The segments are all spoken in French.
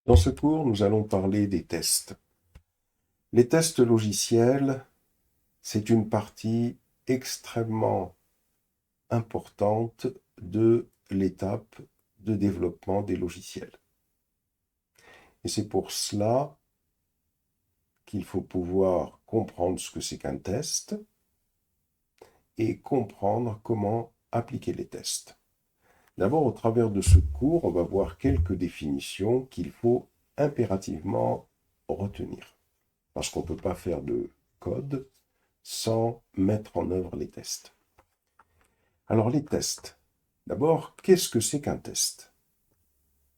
Dans ce cours, nous allons parler des tests. Les tests logiciels, c'est une partie extrêmement importante de l'étape de développement des logiciels. Et c'est pour cela qu'il faut pouvoir comprendre ce que c'est qu'un test et comprendre comment appliquer les tests. D'abord, au travers de ce cours, on va voir quelques définitions qu'il faut impérativement retenir. Parce qu'on ne peut pas faire de code sans mettre en œuvre les tests. Alors les tests. D'abord, qu'est-ce que c'est qu'un test?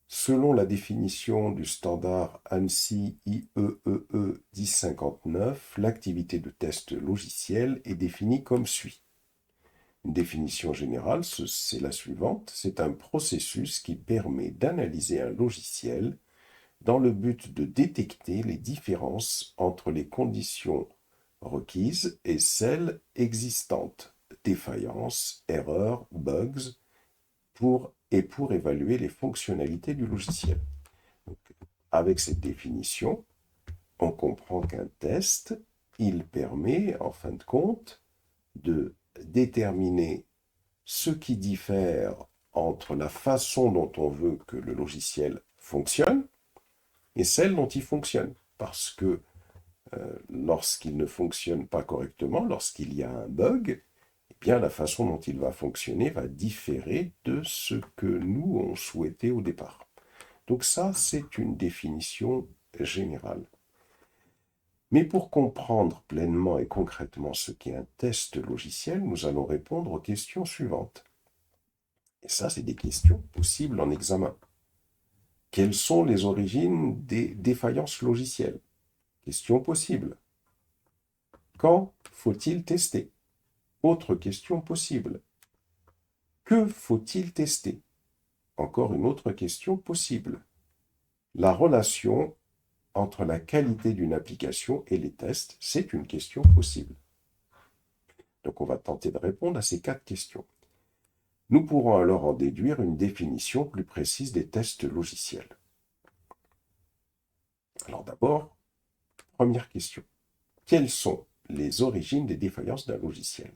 Selon la définition du standard ANSI IEEE 1059, l'activité de test logiciel est définie comme suit. Une définition générale, c'est la suivante. C'est un processus qui permet d'analyser un logiciel dans le but de détecter les différences entre les conditions requises et celles existantes, défaillances, erreurs, bugs, pour évaluer les fonctionnalités du logiciel. Donc, avec cette définition, on comprend qu'un test, il permet, en fin de compte, de déterminer ce qui diffère entre la façon dont on veut que le logiciel fonctionne et celle dont il fonctionne. Parce que lorsqu'il ne fonctionne pas correctement, lorsqu'il y a un bug, eh bien la façon dont il va fonctionner va différer de ce que nous on souhaitait au départ. Donc ça, c'est une définition générale. Mais pour comprendre pleinement et concrètement ce qu'est un test logiciel, nous allons répondre aux questions suivantes. Et ça, c'est des questions possibles en examen. Quelles sont les origines des défaillances logicielles? Question possible. Quand faut-il tester? Autre question possible. Que faut-il tester? Encore une autre question possible. La relation entre la qualité d'une application et les tests, c'est une question possible. Donc on va tenter de répondre à ces 4 questions. Nous pourrons alors en déduire une définition plus précise des tests logiciels. Alors d'abord, première question. Quelles sont les origines des défaillances d'un logiciel?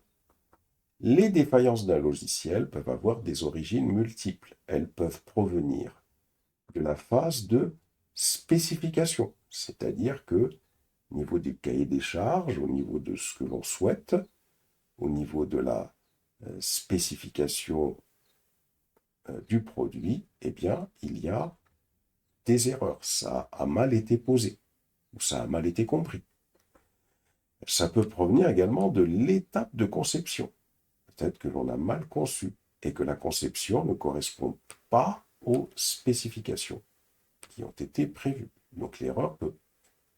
Les défaillances d'un logiciel peuvent avoir des origines multiples. Elles peuvent provenir de la phase de spécification, c'est-à-dire que au niveau du cahier des charges, au niveau de ce que l'on souhaite, au niveau de la spécification du produit, eh bien, il y a des erreurs. Ça a mal été posé ou ça a mal été compris. Ça peut provenir également de l'étape de conception. Peut-être que l'on a mal conçu et que la conception ne correspond pas aux spécifications qui ont été prévues. Donc l'erreur peut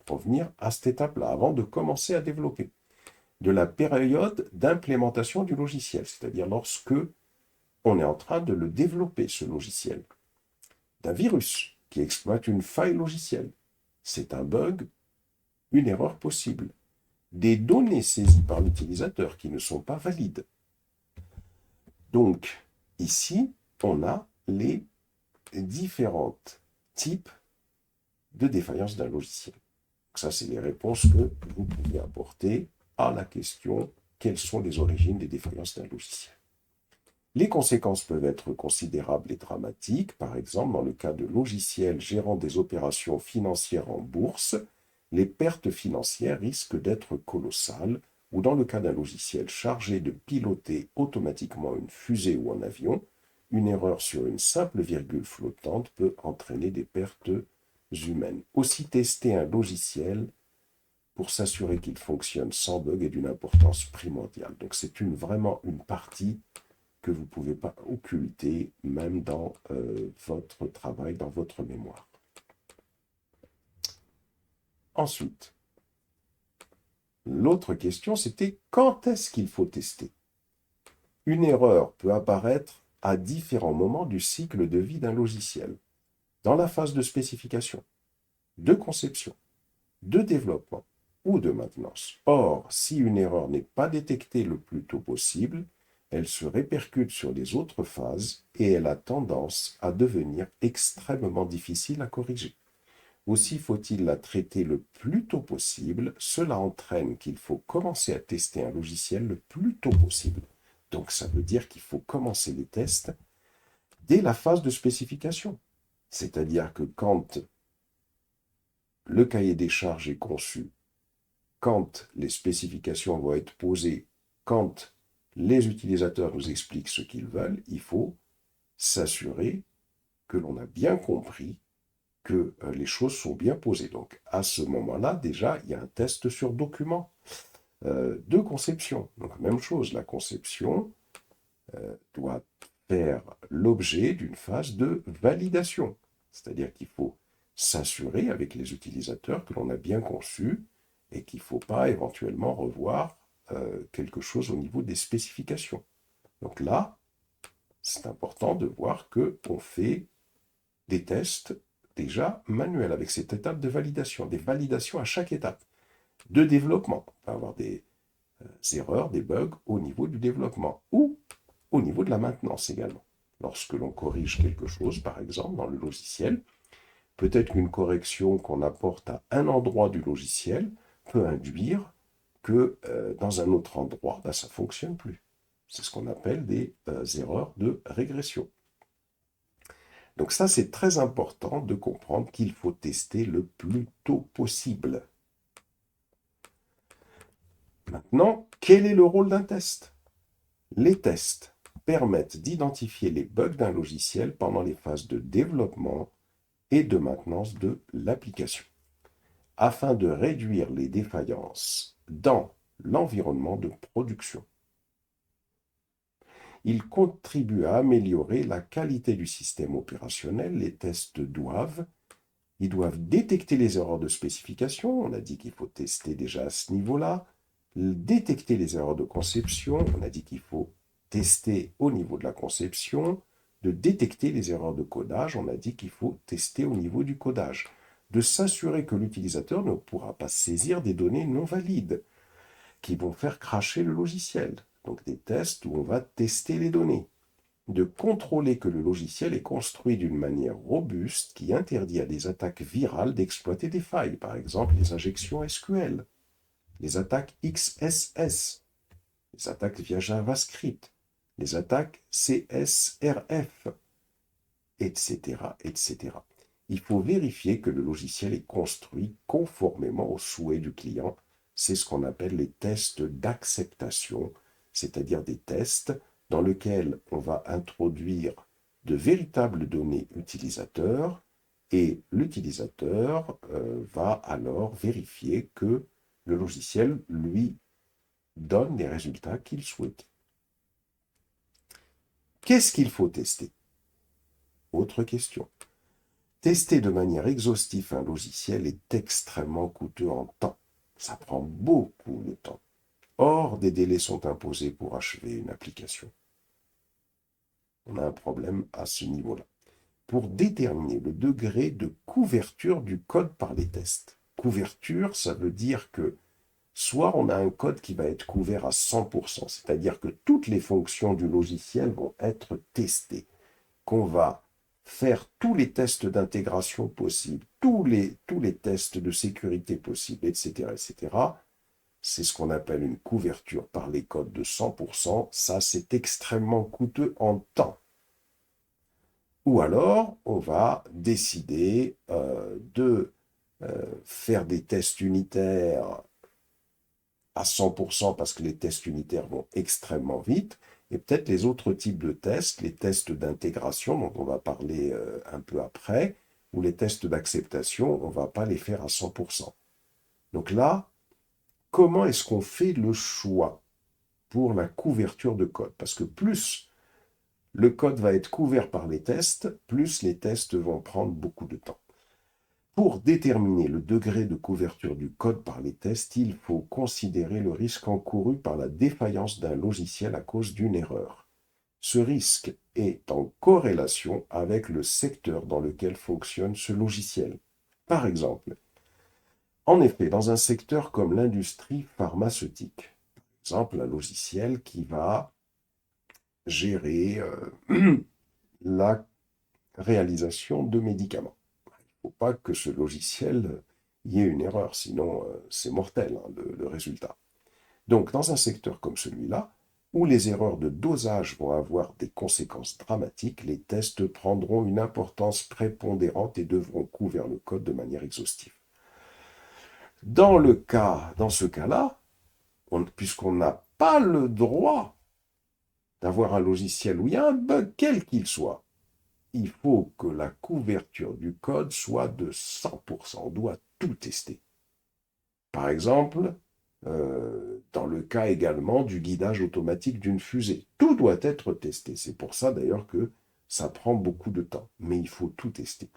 provenir à cette étape-là, avant de commencer à développer. De la période d'implémentation du logiciel, c'est-à-dire lorsque on est en train de le développer, ce logiciel. D'un virus qui exploite une faille logicielle. C'est un bug, une erreur possible. Des données saisies par l'utilisateur qui ne sont pas valides. Donc, ici, on a les différents types de défaillances d'un logiciel. Donc ça, c'est les réponses que vous pouvez apporter à la question « Quelles sont les origines des défaillances d'un logiciel ?» Les conséquences peuvent être considérables et dramatiques. Par exemple, dans le cas de logiciels gérant des opérations financières en bourse, les pertes financières risquent d'être colossales, ou dans le cas d'un logiciel chargé de piloter automatiquement une fusée ou un avion, une erreur sur une simple virgule flottante peut entraîner des pertes humaines. Aussi, tester un logiciel pour s'assurer qu'il fonctionne sans bug est d'une importance primordiale. Donc c'est vraiment une partie que vous ne pouvez pas occulter, même dans votre travail, dans votre mémoire. Ensuite, l'autre question, c'était quand est-ce qu'il faut tester? Une erreur peut apparaître à différents moments du cycle de vie d'un logiciel, dans la phase de spécification, de conception, de développement ou de maintenance. Or, si une erreur n'est pas détectée le plus tôt possible, elle se répercute sur les autres phases et elle a tendance à devenir extrêmement difficile à corriger. Aussi faut-il la traiter le plus tôt possible. Cela entraîne qu'il faut commencer à tester un logiciel le plus tôt possible. Donc ça veut dire qu'il faut commencer les tests dès la phase de spécification. C'est-à-dire que quand le cahier des charges est conçu, quand les spécifications vont être posées, quand les utilisateurs nous expliquent ce qu'ils veulent, il faut s'assurer que l'on a bien compris que les choses sont bien posées. Donc à ce moment-là, déjà, il y a un test sur document de conception. Donc même chose, la conception doit faire l'objet d'une phase de validation. C'est-à-dire qu'il faut s'assurer avec les utilisateurs que l'on a bien conçu et qu'il ne faut pas éventuellement revoir quelque chose au niveau des spécifications. Donc là, c'est important de voir qu'on fait des tests déjà manuels avec cette étape de validation, des validations à chaque étape de développement. On peut avoir des erreurs, des bugs au niveau du développement ou au niveau de la maintenance également. Lorsque l'on corrige quelque chose, par exemple, dans le logiciel, peut-être qu'une correction qu'on apporte à un endroit du logiciel peut induire que dans un autre endroit, ça ne fonctionne plus. C'est ce qu'on appelle des erreurs de régression. Donc ça, c'est très important de comprendre qu'il faut tester le plus tôt possible. Maintenant, quel est le rôle d'un test? Les tests permettent d'identifier les bugs d'un logiciel pendant les phases de développement et de maintenance de l'application, afin de réduire les défaillances dans l'environnement de production. Ils contribuent à améliorer la qualité du système opérationnel. Les tests doivent détecter les erreurs de spécification, on a dit qu'il faut tester déjà à ce niveau-là, détecter les erreurs de conception, on a dit qu'il faut tester au niveau de la conception, de détecter les erreurs de codage, on a dit qu'il faut tester au niveau du codage, de s'assurer que l'utilisateur ne pourra pas saisir des données non valides qui vont faire cracher le logiciel. Donc des tests où on va tester les données, de contrôler que le logiciel est construit d'une manière robuste qui interdit à des attaques virales d'exploiter des failles, par exemple les injections SQL, les attaques XSS, les attaques via JavaScript, les attaques CSRF, etc., etc. Il faut vérifier que le logiciel est construit conformément aux souhaits du client. C'est ce qu'on appelle les tests d'acceptation, c'est-à-dire des tests dans lesquels on va introduire de véritables données utilisateurs et l'utilisateur va alors vérifier que le logiciel lui donne les résultats qu'il souhaite. Qu'est-ce qu'il faut tester? Autre question. Tester de manière exhaustive un logiciel est extrêmement coûteux en temps. Ça prend beaucoup de temps. Or, des délais sont imposés pour achever une application. On a un problème à ce niveau-là. Pour déterminer le degré de couverture du code par les tests. Couverture, ça veut dire que soit on a un code qui va être couvert à 100%, c'est-à-dire que toutes les fonctions du logiciel vont être testées, qu'on va faire tous les tests d'intégration possibles, tous les tests de sécurité possibles, etc., etc. C'est ce qu'on appelle une couverture par les codes de 100%. Ça, c'est extrêmement coûteux en temps. Ou alors, on va décider de faire des tests unitaires à 100% parce que les tests unitaires vont extrêmement vite, et peut-être les autres types de tests, les tests d'intégration dont on va parler un peu après, ou les tests d'acceptation, on ne va pas les faire à 100%. Donc là, comment est-ce qu'on fait le choix pour la couverture de code? Parce que plus le code va être couvert par les tests, plus les tests vont prendre beaucoup de temps. Pour déterminer le degré de couverture du code par les tests, il faut considérer le risque encouru par la défaillance d'un logiciel à cause d'une erreur. Ce risque est en corrélation avec le secteur dans lequel fonctionne ce logiciel. Par exemple, en effet, dans un secteur comme l'industrie pharmaceutique, par exemple un logiciel qui va gérer la réalisation de médicaments. faut pas que ce logiciel y ait une erreur, sinon c'est mortel, hein, le résultat. Donc, dans un secteur comme celui-là, où les erreurs de dosage vont avoir des conséquences dramatiques, les tests prendront une importance prépondérante et devront couvrir le code de manière exhaustive. Dans ce cas-là, puisqu'on n'a pas le droit d'avoir un logiciel où il y a un bug quel qu'il soit, il faut que la couverture du code soit de 100%. On doit tout tester. Par exemple, dans le cas également du guidage automatique d'une fusée. Tout doit être testé. C'est pour ça d'ailleurs que ça prend beaucoup de temps, mais il faut tout tester.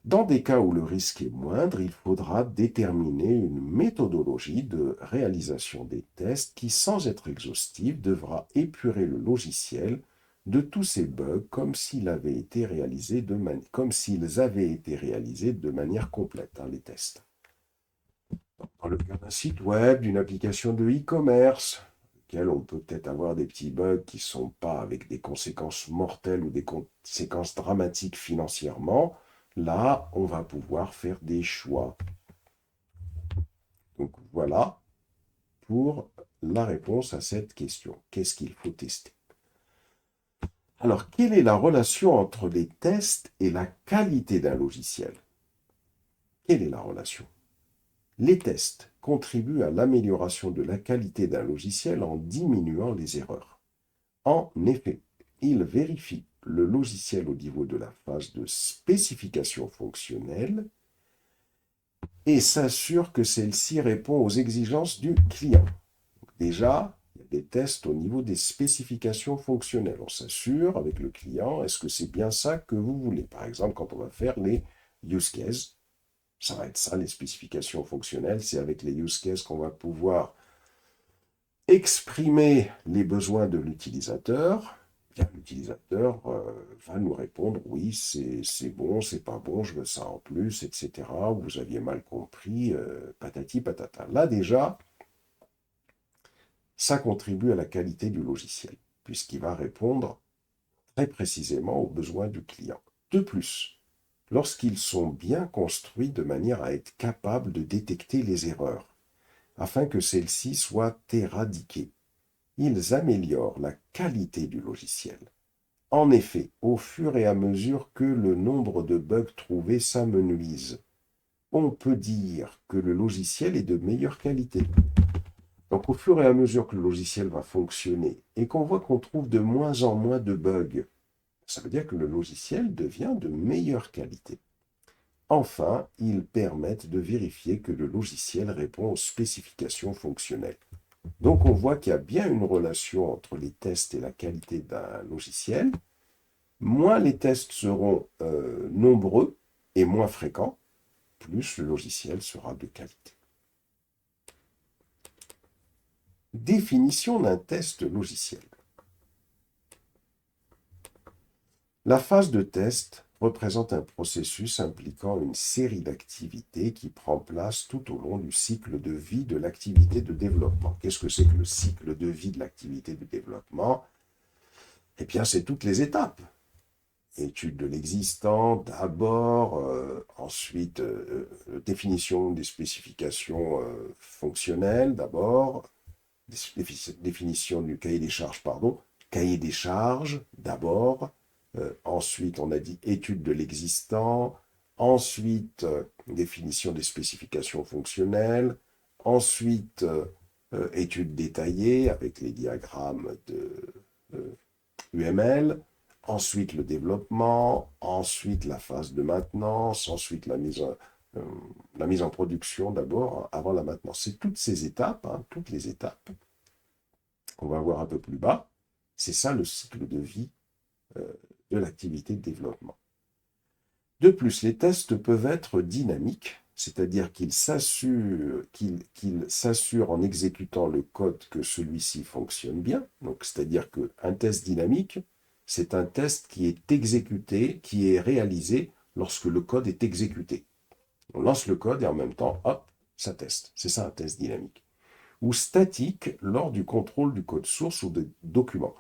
Dans des cas où le risque est moindre, il faudra déterminer une méthodologie de réalisation des tests qui, sans être exhaustive, devra épurer le logiciel de tous ces bugs comme s'ils avaient été réalisés de manière complète, hein, les tests. Dans le cas d'un site web, d'une application de e-commerce, lequel on peut peut-être avoir des petits bugs qui ne sont pas avec des conséquences mortelles ou des conséquences dramatiques financièrement, là, on va pouvoir faire des choix. Donc voilà pour la réponse à cette question. Qu'est-ce qu'il faut tester? Alors, quelle est la relation entre les tests et la qualité d'un logiciel? Quelle est la relation? Les tests contribuent à l'amélioration de la qualité d'un logiciel en diminuant les erreurs. En effet, ils vérifient le logiciel au niveau de la phase de spécification fonctionnelle et s'assurent que celle-ci répond aux exigences du client. Donc déjà, il y a des tests au niveau des spécifications fonctionnelles. On s'assure avec le client, est-ce que c'est bien ça que vous voulez? Par exemple, quand on va faire les use cases, ça va être ça, les spécifications fonctionnelles. C'est avec les use cases qu'on va pouvoir exprimer les besoins de l'utilisateur. L'utilisateur va nous répondre, oui, c'est bon, c'est pas bon, je veux ça en plus, etc. Vous aviez mal compris, patati patata. Là déjà, ça contribue à la qualité du logiciel, puisqu'il va répondre très précisément aux besoins du client. De plus, lorsqu'ils sont bien construits de manière à être capables de détecter les erreurs, afin que celles-ci soient éradiquées, ils améliorent la qualité du logiciel. En effet, au fur et à mesure que le nombre de bugs trouvés s'amenuise, on peut dire que le logiciel est de meilleure qualité. Donc au fur et à mesure que le logiciel va fonctionner et qu'on voit qu'on trouve de moins en moins de bugs, ça veut dire que le logiciel devient de meilleure qualité. Enfin, ils permettent de vérifier que le logiciel répond aux spécifications fonctionnelles. Donc on voit qu'il y a bien une relation entre les tests et la qualité d'un logiciel. Moins les tests seront nombreux et moins fréquents, plus le logiciel sera de qualité. Définition d'un test logiciel. La phase de test représente un processus impliquant une série d'activités qui prend place tout au long du cycle de vie de l'activité de développement. Qu'est-ce que c'est que le cycle de vie de l'activité de développement? Eh bien, c'est toutes les étapes. Étude de l'existant d'abord, ensuite définition des spécifications fonctionnelles d'abord, définition du cahier des charges, cahier des charges d'abord, ensuite on a dit étude de l'existant, ensuite définition des spécifications fonctionnelles, ensuite étude détaillée avec les diagrammes de UML, ensuite le développement, ensuite la phase de maintenance, ensuite la mise en production d'abord, avant la maintenance. C'est toutes ces étapes, toutes les étapes qu'on va voir un peu plus bas. C'est ça le cycle de vie de l'activité de développement. De plus, les tests peuvent être dynamiques, c'est-à-dire qu'ils s'assurent en exécutant le code que celui-ci fonctionne bien. Donc, c'est-à-dire qu'un test dynamique, c'est un test qui est exécuté, qui est réalisé lorsque le code est exécuté. On lance le code et en même temps, hop, ça teste. C'est ça un test dynamique. Ou statique lors du contrôle du code source ou de documents.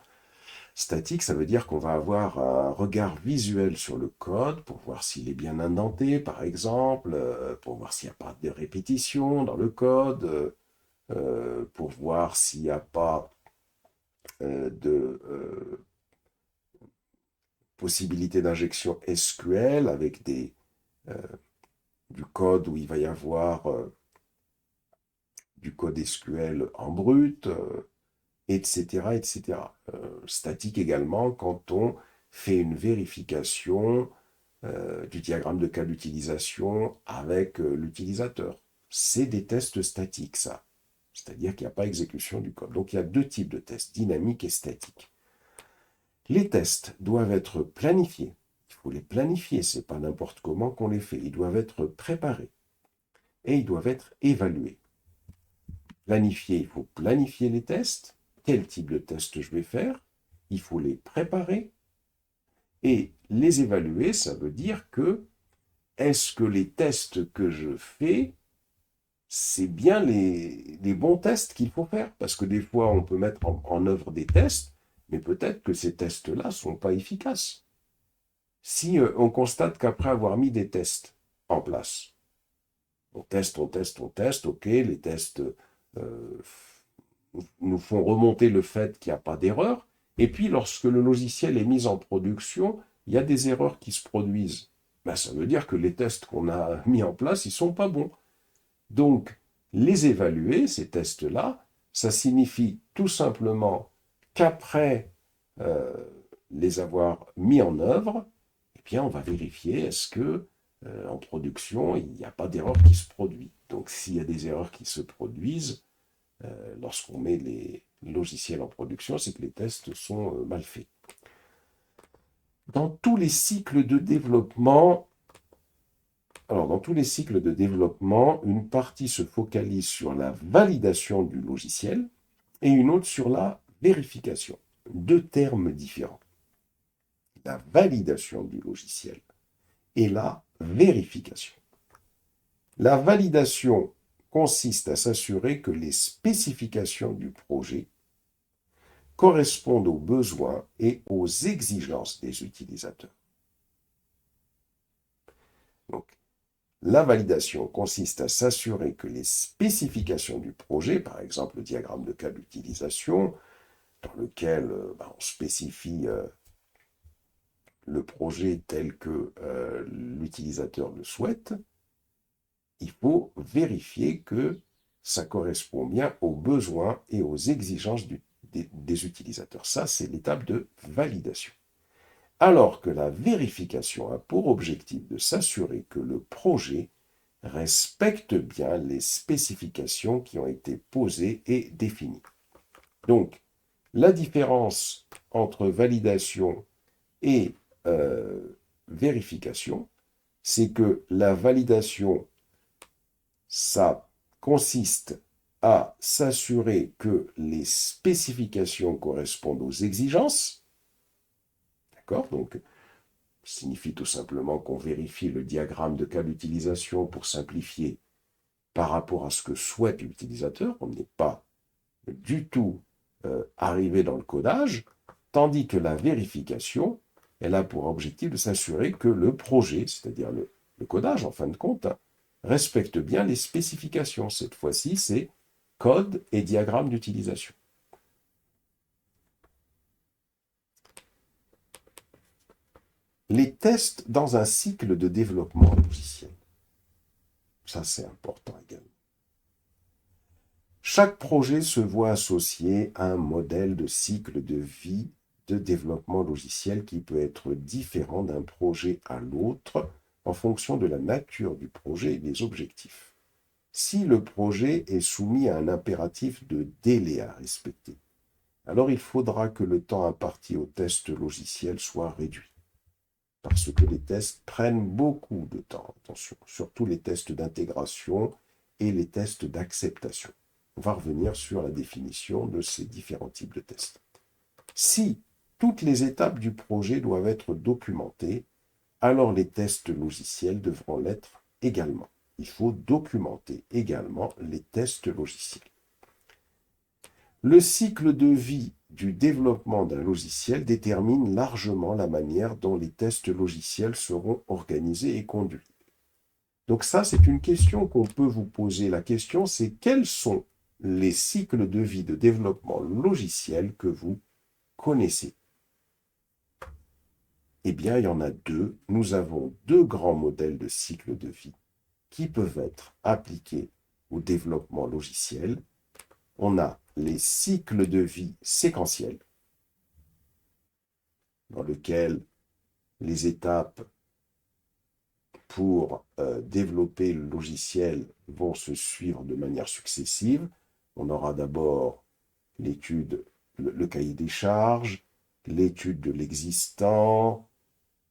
Statique, ça veut dire qu'on va avoir un regard visuel sur le code pour voir s'il est bien indenté, par exemple, pour voir s'il n'y a pas de répétition dans le code, pour voir s'il n'y a pas de possibilité d'injection SQL avec euh, du code où il va y avoir du code SQL en brut, etc., etc. Statique également quand on fait une vérification du diagramme de cas d'utilisation avec l'utilisateur. C'est des tests statiques, ça. C'est-à-dire qu'il n'y a pas exécution du code. Donc il y a deux types de tests, dynamiques et statiques. Les tests doivent être planifiés. Il faut les planifier, c'est pas n'importe comment qu'on les fait. Ils doivent être préparés et ils doivent être évalués. Planifier, il faut planifier les tests. Quel type de test je vais faire? Il faut les préparer et les évaluer. Ça veut dire que est-ce que les tests que je fais, c'est bien les bons tests qu'il faut faire? Parce que des fois, on peut mettre en œuvre des tests, mais peut-être que ces tests-là ne sont pas efficaces. Si on constate qu'après avoir mis des tests en place, on teste, ok, les tests nous font remonter le fait qu'il n'y a pas d'erreur, et puis lorsque le logiciel est mis en production, il y a des erreurs qui se produisent. Ben, ça veut dire que les tests qu'on a mis en place, ils ne sont pas bons. Donc, les évaluer, ces tests-là, ça signifie tout simplement qu'après les avoir mis en œuvre, eh bien, on va vérifier est-ce que en production, il n'y a pas d'erreur qui se produit. Donc, s'il y a des erreurs qui se produisent, lorsqu'on met les logiciels en production, c'est que les tests sont mal faits. Dans tous les cycles de développement, une partie se focalise sur la validation du logiciel et une autre sur la vérification. Deux termes différents. La validation du logiciel et la vérification. La validation consiste à s'assurer que les spécifications du projet correspondent aux besoins et aux exigences des utilisateurs. Donc, la validation consiste à s'assurer que les spécifications du projet, par exemple le diagramme de cas d'utilisation, dans lequel on spécifie le projet tel que l'utilisateur le souhaite, il faut vérifier que ça correspond bien aux besoins et aux exigences des utilisateurs. Ça, c'est l'étape de validation. Alors que la vérification a pour objectif de s'assurer que le projet respecte bien les spécifications qui ont été posées et définies. Donc, la différence entre validation et vérification, c'est que la validation, ça consiste à s'assurer que les spécifications correspondent aux exigences. D'accord? Donc, ça signifie tout simplement qu'on vérifie le diagramme de cas d'utilisation pour simplifier par rapport à ce que souhaite l'utilisateur. On n'est pas du tout arrivé dans le codage, tandis que la vérification, elle a pour objectif de s'assurer que le projet, c'est-à-dire le codage en fin de compte, respecte bien les spécifications. Cette fois-ci, c'est code et diagramme d'utilisation. Les tests dans un cycle de développement logiciel. Ça, c'est important également. Chaque projet se voit associé à un modèle de cycle de vie de développement logiciel qui peut être différent d'un projet à l'autre en fonction de la nature du projet et des objectifs. Si le projet est soumis à un impératif de délai à respecter, alors il faudra que le temps imparti aux tests logiciels soit réduit. Parce que les tests prennent beaucoup de temps, attention, surtout les tests d'intégration et les tests d'acceptation. On va revenir sur la définition de ces différents types de tests. Si toutes les étapes du projet doivent être documentées, alors les tests logiciels devront l'être également. Il faut documenter également les tests logiciels. Le cycle de vie du développement d'un logiciel détermine largement la manière dont les tests logiciels seront organisés et conduits. Donc ça, c'est une question qu'on peut vous poser. La question, c'est quels sont les cycles de vie de développement logiciel que vous connaissez? Eh bien, il y en a deux. Nous avons deux grands modèles de cycle de vie qui peuvent être appliqués au développement logiciel. On a les cycles de vie séquentiels, dans lesquels les étapes pour développer le logiciel vont se suivre de manière successive. On aura d'abord l'étude, le cahier des charges, l'étude de l'existant.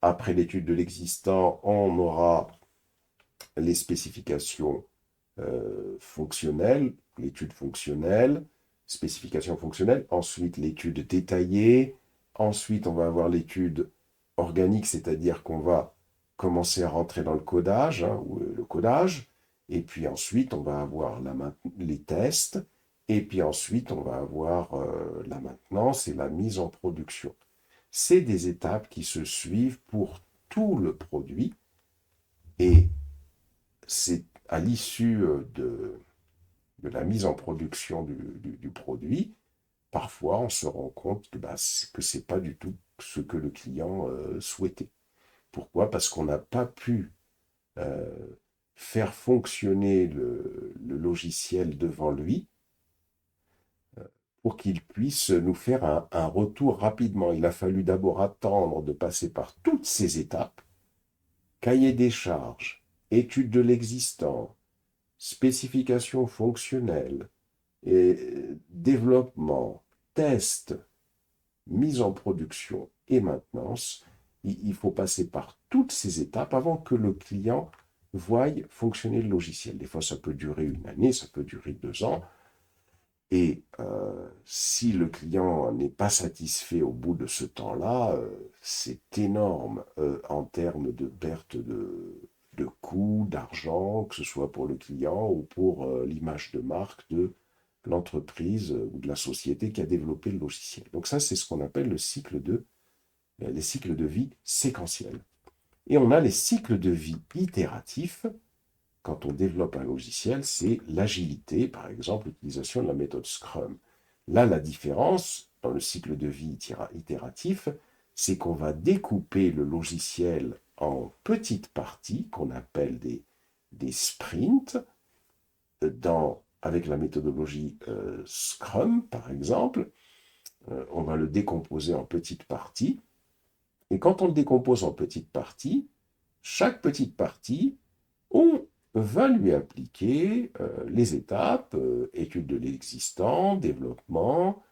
Après l'étude de l'existant, on aura les spécifications fonctionnelles, l'étude fonctionnelle, spécification fonctionnelle, ensuite l'étude détaillée, ensuite on va avoir l'étude organique, c'est-à-dire qu'on va commencer à rentrer dans le codage, ou le codage, et puis ensuite on va avoir les tests, et puis ensuite on va avoir la maintenance et la mise en production. C'est des étapes qui se suivent pour tout le produit, et c'est à l'issue de la mise en production du produit, parfois on se rend compte que ce n'est pas du tout ce que le client souhaitait. Pourquoi? Parce qu'on n'a pas pu faire fonctionner le logiciel devant lui pour qu'il puisse nous faire un retour rapidement. Il a fallu d'abord attendre de passer par toutes ces étapes, cahier des charges, étude de l'existant, spécification fonctionnelle, et développement, test, mise en production et maintenance. Il faut passer par toutes ces étapes avant que le client voie fonctionner le logiciel. Des fois, ça peut durer une année, ça peut durer 2 ans. Et si le client n'est pas satisfait au bout de ce temps-là, c'est énorme en termes de perte de coûts, d'argent, que ce soit pour le client ou pour l'image de marque de l'entreprise ou de la société qui a développé le logiciel. Donc ça, c'est ce qu'on appelle les cycles de vie séquentiels. Et on a les cycles de vie itératifs. Quand on développe un logiciel, c'est l'agilité, par exemple l'utilisation de la méthode Scrum. Là, la différence dans le cycle de vie itératif, c'est qu'on va découper le logiciel en petites parties qu'on appelle des sprints avec la méthodologie Scrum, par exemple. On va le décomposer en petites parties. Et quand on le décompose en petites parties, chaque petite partie, on va lui appliquer les étapes, étude de l'existant, développement,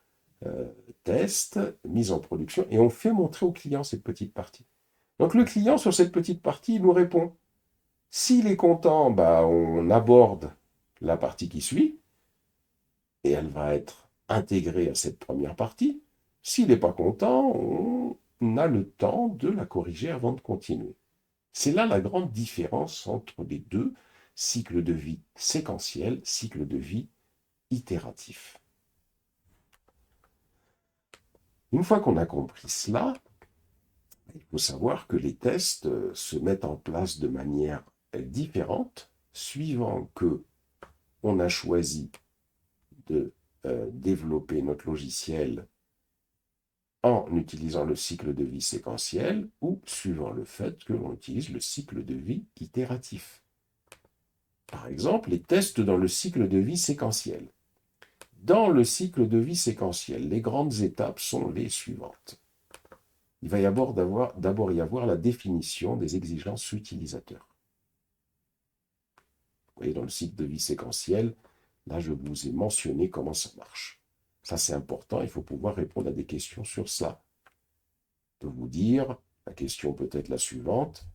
test, mise en production, et on fait montrer au client cette petite partie. Donc le client, sur cette petite partie, il nous répond. S'il est content, on aborde la partie qui suit, et elle va être intégrée à cette première partie. S'il n'est pas content, on a le temps de la corriger avant de continuer. C'est là la grande différence entre les deux cycles de vie séquentiels, cycle de vie itératif. Une fois qu'on a compris cela, il faut savoir que les tests se mettent en place de manière différente suivant que on a choisi de développer notre logiciel en utilisant le cycle de vie séquentiel ou suivant le fait que l'on utilise le cycle de vie itératif. Par exemple, les tests dans le cycle de vie séquentiel. Dans le cycle de vie séquentiel, les grandes étapes sont les suivantes. Il va d'abord y avoir la définition des exigences utilisateurs. Vous voyez, dans le cycle de vie séquentiel, là, je vous ai mentionné comment ça marche. Ça, c'est important, il faut pouvoir répondre à des questions sur ça. Je peux vous dire, la question peut être la suivante,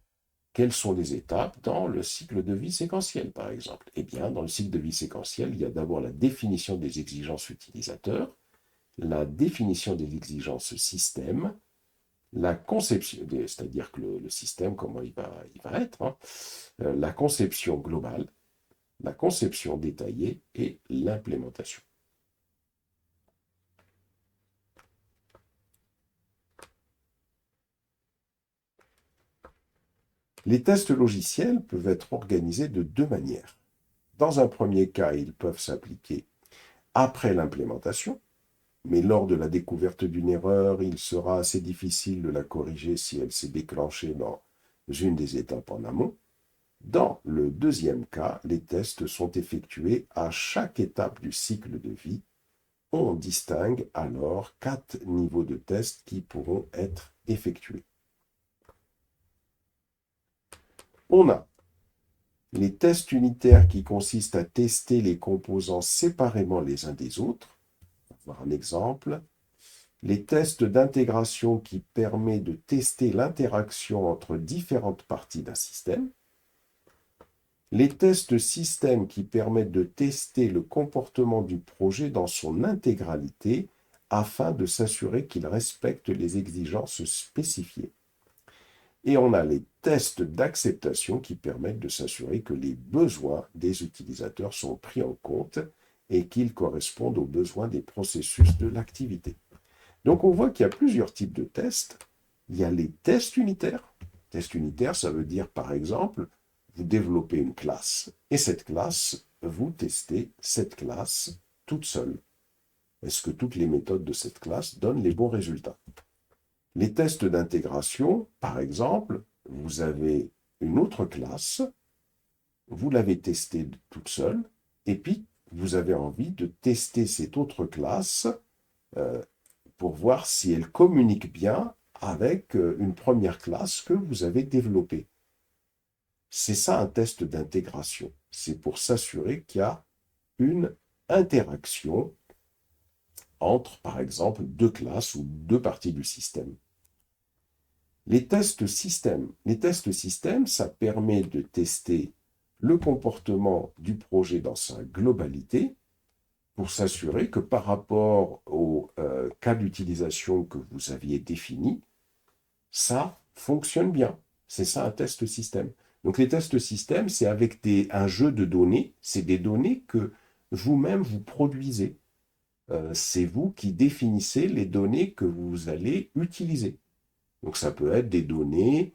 quelles sont les étapes dans le cycle de vie séquentiel, par exemple? Eh bien, dans le cycle de vie séquentiel, il y a d'abord la définition des exigences utilisateurs, la définition des exigences système, la conception, c'est-à-dire que le système, comment il va être, la conception globale, la conception détaillée et l'implémentation. Les tests logiciels peuvent être organisés de deux manières. Dans un premier cas, ils peuvent s'appliquer après l'implémentation, mais lors de la découverte d'une erreur, il sera assez difficile de la corriger si elle s'est déclenchée dans une des étapes en amont. Dans le deuxième cas, les tests sont effectués à chaque étape du cycle de vie. On distingue alors 4 niveaux de tests qui pourront être effectués. On a les tests unitaires qui consistent à tester les composants séparément les uns des autres. On va voir un exemple. Les tests d'intégration qui permettent de tester l'interaction entre différentes parties d'un système. Les tests système qui permettent de tester le comportement du projet dans son intégralité afin de s'assurer qu'il respecte les exigences spécifiées. Et on a les tests d'acceptation qui permettent de s'assurer que les besoins des utilisateurs sont pris en compte et qu'ils correspondent aux besoins des processus de l'activité. Donc on voit qu'il y a plusieurs types de tests. Il y a les tests unitaires. Tests unitaires, ça veut dire par exemple, vous développez une classe et cette classe, vous testez cette classe toute seule. Est-ce que toutes les méthodes de cette classe donnent les bons résultats? Les tests d'intégration, par exemple, vous avez une autre classe, vous l'avez testée toute seule, et puis vous avez envie de tester cette autre classe pour voir si elle communique bien avec une première classe que vous avez développée. C'est ça un test d'intégration. C'est pour s'assurer qu'il y a une interaction entre, par exemple, deux classes ou deux parties du système. Les tests système, ça permet de tester le comportement du projet dans sa globalité pour s'assurer que par rapport au cas d'utilisation que vous aviez défini, ça fonctionne bien. C'est ça un test système. Donc les tests système, c'est avec un jeu de données, c'est des données que vous-même vous produisez. C'est vous qui définissez les données que vous allez utiliser. Donc ça peut être des données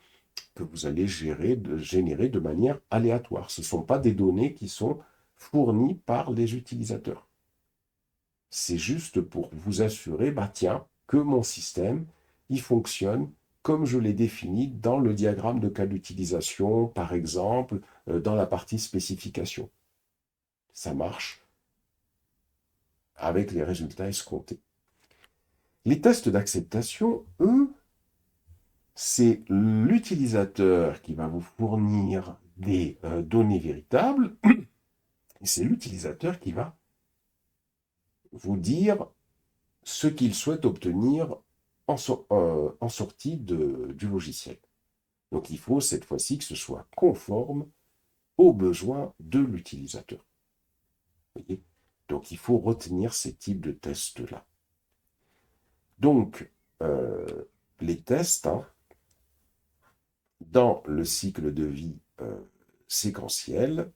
que vous allez générer de manière aléatoire. Ce ne sont pas des données qui sont fournies par les utilisateurs. C'est juste pour vous assurer, tiens, que mon système, il fonctionne comme je l'ai défini dans le diagramme de cas d'utilisation, par exemple, dans la partie spécification. Ça marche avec les résultats escomptés. Les tests d'acceptation, eux, c'est l'utilisateur qui va vous fournir des données véritables, et c'est l'utilisateur qui va vous dire ce qu'il souhaite obtenir en sortie du logiciel. Donc il faut cette fois-ci que ce soit conforme aux besoins de l'utilisateur. Voyez ? Donc il faut retenir ces types de tests-là. Donc les tests, dans le cycle de vie séquentiel,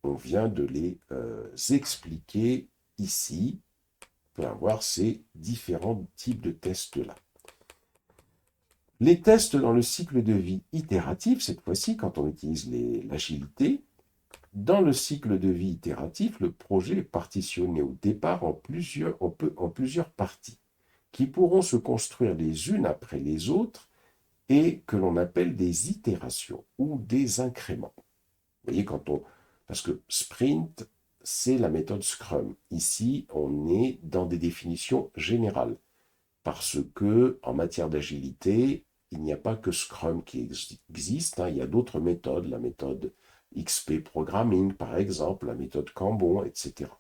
on vient de les expliquer ici. On peut avoir ces différents types de tests-là. Les tests dans le cycle de vie itératif, cette fois-ci, quand on utilise l'agilité, dans le cycle de vie itératif, le projet est partitionné au départ en plusieurs parties, qui pourront se construire les unes après les autres et que l'on appelle des itérations ou des incréments. Vous voyez, parce que sprint, c'est la méthode Scrum. Ici, on est dans des définitions générales, parce que en matière d'agilité, il n'y a pas que Scrum qui existe, il y a d'autres méthodes, la méthode XP Programming par exemple, la méthode Kanban, etc.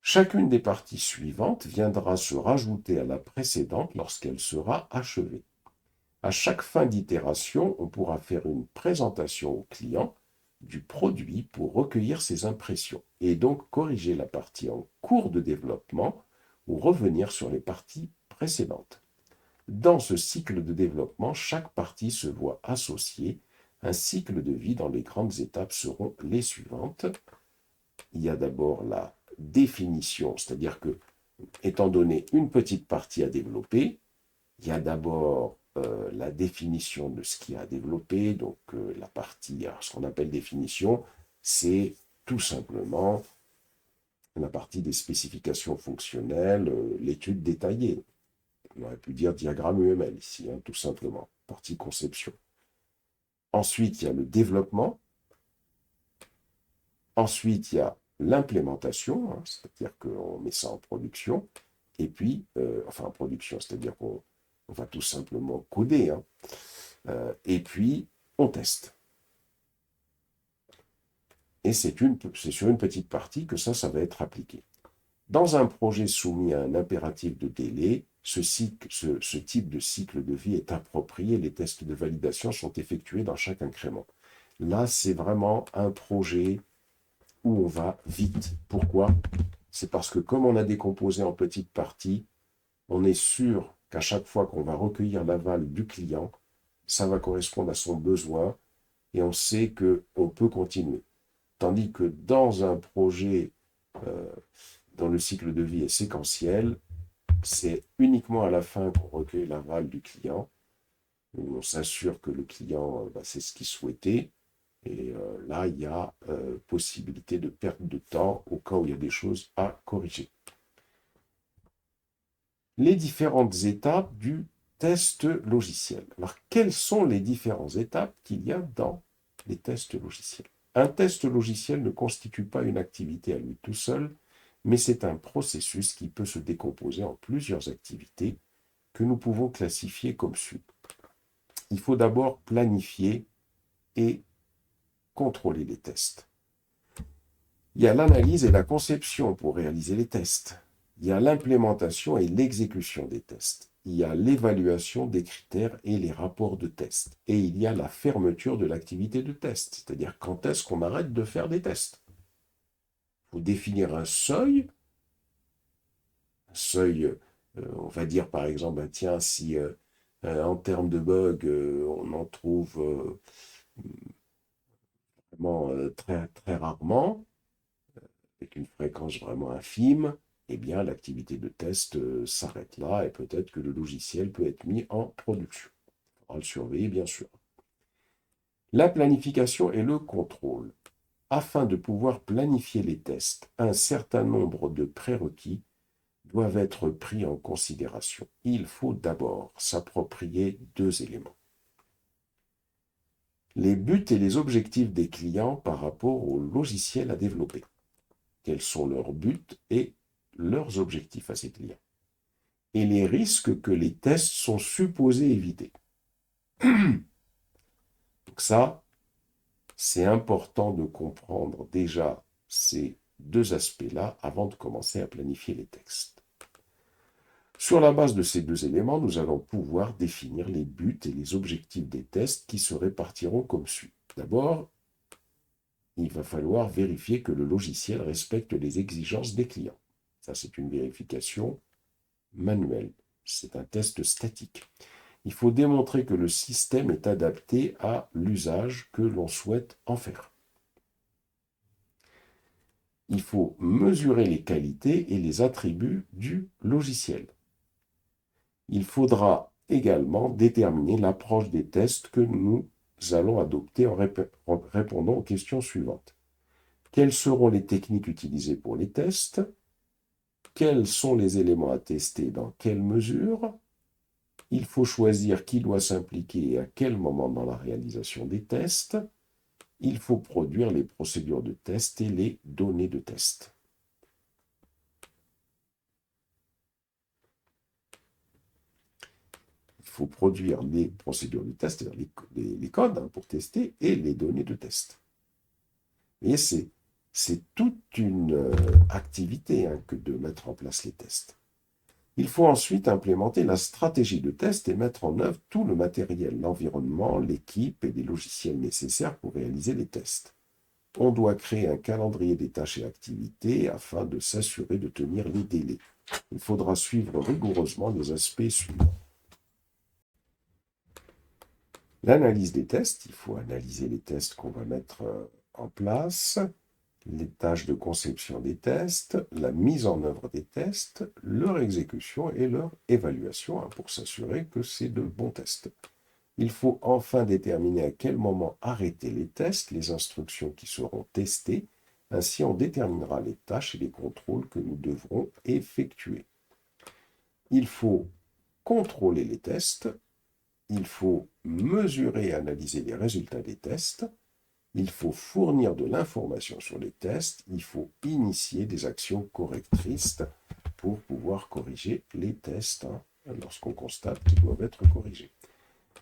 Chacune des parties suivantes viendra se rajouter à la précédente lorsqu'elle sera achevée. À chaque fin d'itération, on pourra faire une présentation au client du produit pour recueillir ses impressions et donc corriger la partie en cours de développement ou revenir sur les parties précédentes. Dans ce cycle de développement, chaque partie se voit associer un cycle de vie dont les grandes étapes seront les suivantes. Il y a d'abord la définition, c'est-à-dire que, étant donné une petite partie à développer, il y a d'abord la définition de ce qu'il y a à développer. Donc la partie, alors, ce qu'on appelle définition, c'est tout simplement la partie des spécifications fonctionnelles, l'étude détaillée. On aurait pu dire diagramme UML ici, hein, tout simplement, partie conception. Ensuite, il y a le développement. Ensuite, il y a l'implémentation, hein, c'est-à-dire qu'on met ça en production. Et puis, enfin en production, c'est-à-dire qu'on va tout simplement coder. Hein, et puis, on teste. Et c'est sur une petite partie que ça va être appliqué. Dans un projet soumis à un impératif de délai, ce type de cycle de vie est approprié. Les tests de validation sont effectués dans chaque incrément. Là, c'est vraiment un projet où on va vite. Pourquoi? C'est parce que comme on a décomposé en petites parties, on est sûr qu'à chaque fois qu'on va recueillir l'aval du client, ça va correspondre à son besoin et on sait qu'on peut continuer. Tandis que dans un projet dont le cycle de vie est séquentiel, c'est uniquement à la fin qu'on recueille l'aval du client, où on s'assure que le client, c'est ce qu'il souhaitait. Et là, il y a possibilité de perte de temps au cas où il y a des choses à corriger. Les différentes étapes du test logiciel. Alors, quelles sont les différentes étapes qu'il y a dans les tests logiciels? Un test logiciel ne constitue pas une activité à lui tout seul, mais c'est un processus qui peut se décomposer en plusieurs activités que nous pouvons classifier comme suit. Il faut d'abord planifier et contrôler les tests. Il y a l'analyse et la conception pour réaliser les tests. Il y a l'implémentation et l'exécution des tests. Il y a l'évaluation des critères et les rapports de tests. Et il y a la fermeture de l'activité de test, c'est-à-dire quand est-ce qu'on arrête de faire des tests. Il faut définir un seuil, on va dire par exemple, tiens, si en termes de bugs, on en trouve vraiment très, très rarement, avec une fréquence vraiment infime, eh bien l'activité de test s'arrête là et peut-être que le logiciel peut être mis en production. Il faudra le surveiller, bien sûr. La planification et le contrôle. Afin de pouvoir planifier les tests, un certain nombre de prérequis doivent être pris en considération. Il faut d'abord s'approprier deux éléments. Les buts et les objectifs des clients par rapport au logiciel à développer. Quels sont leurs buts et leurs objectifs à ces clients. Et les risques que les tests sont supposés éviter. Donc ça, c'est important de comprendre déjà ces deux aspects-là avant de commencer à planifier les tests. Sur la base de ces deux éléments, nous allons pouvoir définir les buts et les objectifs des tests qui se répartiront comme suit. D'abord, il va falloir vérifier que le logiciel respecte les exigences des clients. Ça, c'est une vérification manuelle. C'est un test statique. Il faut démontrer que le système est adapté à l'usage que l'on souhaite en faire. Il faut mesurer les qualités et les attributs du logiciel. Il faudra également déterminer l'approche des tests que nous allons adopter en répondant aux questions suivantes. Quelles seront les techniques utilisées pour les tests? Quels sont les éléments à tester dans quelle mesure? Il faut choisir qui doit s'impliquer et à quel moment dans la réalisation des tests. Il faut produire les procédures de test et les données de test. Il faut produire les procédures de test, c'est-à-dire les codes pour tester, et les données de test. Et c'est toute une activité que de mettre en place les tests. Il faut ensuite implémenter la stratégie de test et mettre en œuvre tout le matériel, l'environnement, l'équipe et les logiciels nécessaires pour réaliser les tests. On doit créer un calendrier des tâches et activités afin de s'assurer de tenir les délais. Il faudra suivre rigoureusement les aspects suivants. L'analyse des tests, il faut analyser les tests qu'on va mettre en place. les tâches de conception des tests, la mise en œuvre des tests, leur exécution et leur évaluation pour s'assurer que c'est de bons tests. Il faut enfin déterminer à quel moment arrêter les tests, les instructions qui seront testées. Ainsi, on déterminera les tâches et les contrôles que nous devrons effectuer. Il faut contrôler les tests, il faut mesurer et analyser les résultats des tests, il faut fournir de l'information sur les tests, il faut initier des actions correctrices pour pouvoir corriger les tests lorsqu'on constate qu'ils doivent être corrigés.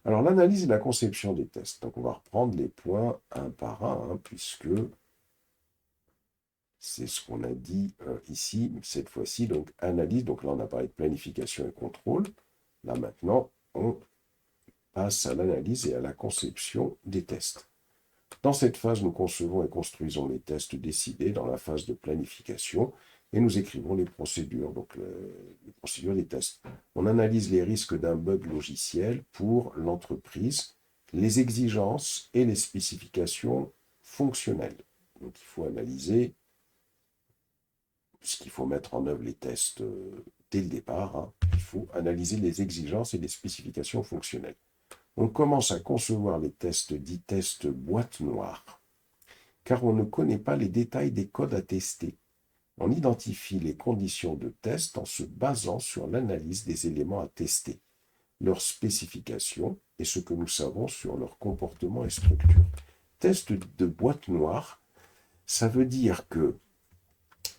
Alors l'analyse et la conception des tests. Donc on va reprendre les points un par un, puisque c'est ce qu'on a dit ici, cette fois-ci, donc analyse, donc là on a parlé de planification et contrôle. Là maintenant, on passe à l'analyse et à la conception des tests. Dans cette phase, nous concevons et construisons les tests décidés dans la phase de planification et nous écrivons les procédures, donc les procédures des tests. On analyse les risques d'un bug logiciel pour l'entreprise, les exigences et les spécifications fonctionnelles. Donc il faut analyser ce qu'il faut mettre en œuvre les tests dès le départ. Il faut analyser les exigences et les spécifications fonctionnelles. On commence à concevoir les tests dits tests boîte noire, car on ne connaît pas les détails des codes à tester. On identifie les conditions de test en se basant sur l'analyse des éléments à tester, leurs spécifications et ce que nous savons sur leur comportement et structure. Test de boîte noire, ça veut dire que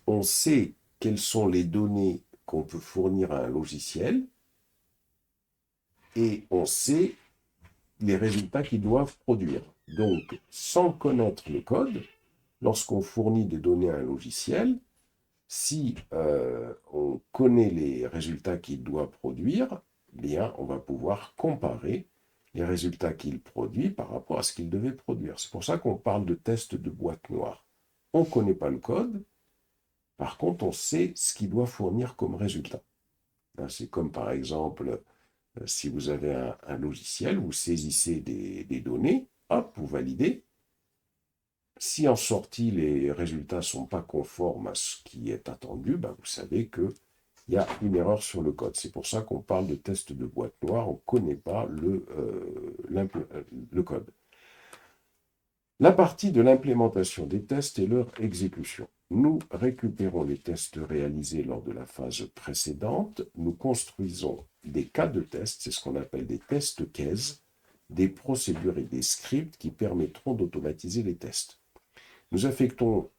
on sait quelles sont les données qu'on peut fournir à un logiciel et on sait les résultats qu'ils doivent produire. Donc, sans connaître le code, lorsqu'on fournit des données à un logiciel, si on connaît les résultats qu'il doit produire, bien, on va pouvoir comparer les résultats qu'il produit par rapport à ce qu'il devait produire. C'est pour ça qu'on parle de test de boîte noire. On ne connaît pas le code, par contre, on sait ce qu'il doit fournir comme résultat. C'est comme par exemple, si vous avez un logiciel, vous saisissez des données, hop, vous validez. Si en sortie, les résultats ne sont pas conformes à ce qui est attendu, vous savez qu'il y a une erreur sur le code. C'est pour ça qu'on parle de test de boîte noire, on ne connaît pas le code. La partie de l'implémentation des tests et leur exécution. Nous récupérons les tests réalisés lors de la phase précédente, nous construisons des cas de tests, c'est ce qu'on appelle des tests cases, des procédures et des scripts qui permettront d'automatiser les tests. Nous affectons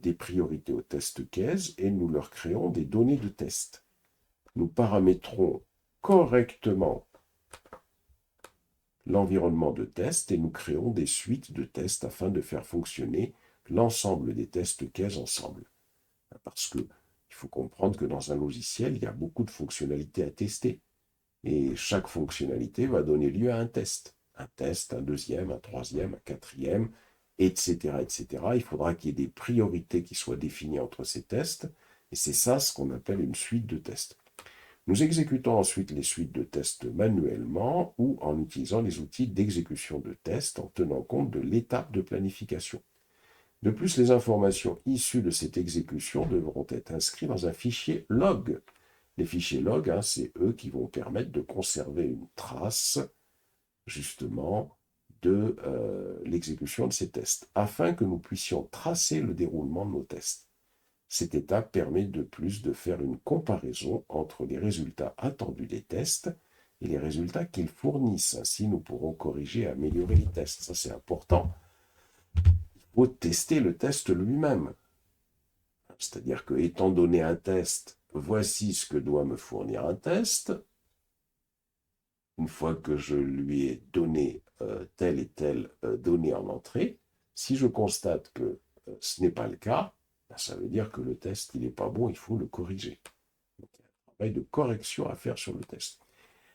des priorités aux tests cases et nous leur créons des données de test. Nous paramétrons correctement l'environnement de test et nous créons des suites de tests afin de faire fonctionner l'ensemble des tests cases ensemble. Parce qu'il faut comprendre que dans un logiciel, il y a beaucoup de fonctionnalités à tester. Et chaque fonctionnalité va donner lieu à un test. Un test, un deuxième, un troisième, un quatrième, etc., etc. Il faudra qu'il y ait des priorités qui soient définies entre ces tests. Et c'est ça ce qu'on appelle une suite de tests. Nous exécutons ensuite les suites de tests manuellement ou en utilisant les outils d'exécution de tests en tenant compte de l'étape de planification. De plus, les informations issues de cette exécution devront être inscrites dans un fichier log. Les fichiers log, c'est eux qui vont permettre de conserver une trace, justement, de l'exécution de ces tests, afin que nous puissions tracer le déroulement de nos tests. Cette étape permet de plus de faire une comparaison entre les résultats attendus des tests et les résultats qu'ils fournissent. Ainsi, nous pourrons corriger et améliorer les tests. Ça, c'est important. Il faut tester le test lui-même. C'est-à-dire que, étant donné un test, voici ce que doit me fournir un test. Une fois que je lui ai donné telle et telle donnée en entrée, si je constate que ce n'est pas le cas, ça veut dire que le test, il n'est pas bon, il faut le corriger. Donc, il y a un travail de correction à faire sur le test.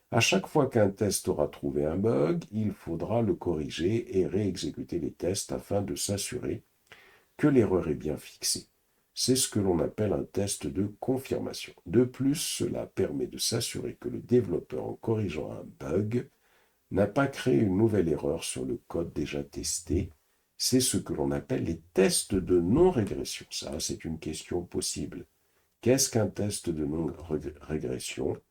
À chaque fois qu'un test aura trouvé un bug, il faudra le corriger et réexécuter les tests afin de s'assurer que l'erreur est bien fixée. C'est ce que l'on appelle un test de confirmation. De plus, cela permet de s'assurer que le développeur, en corrigeant un bug, n'a pas créé une nouvelle erreur sur le code déjà testé c'est ce que l'on appelle les tests de non-régression. Ça, c'est une question possible. Qu'est-ce qu'un test de non-régression?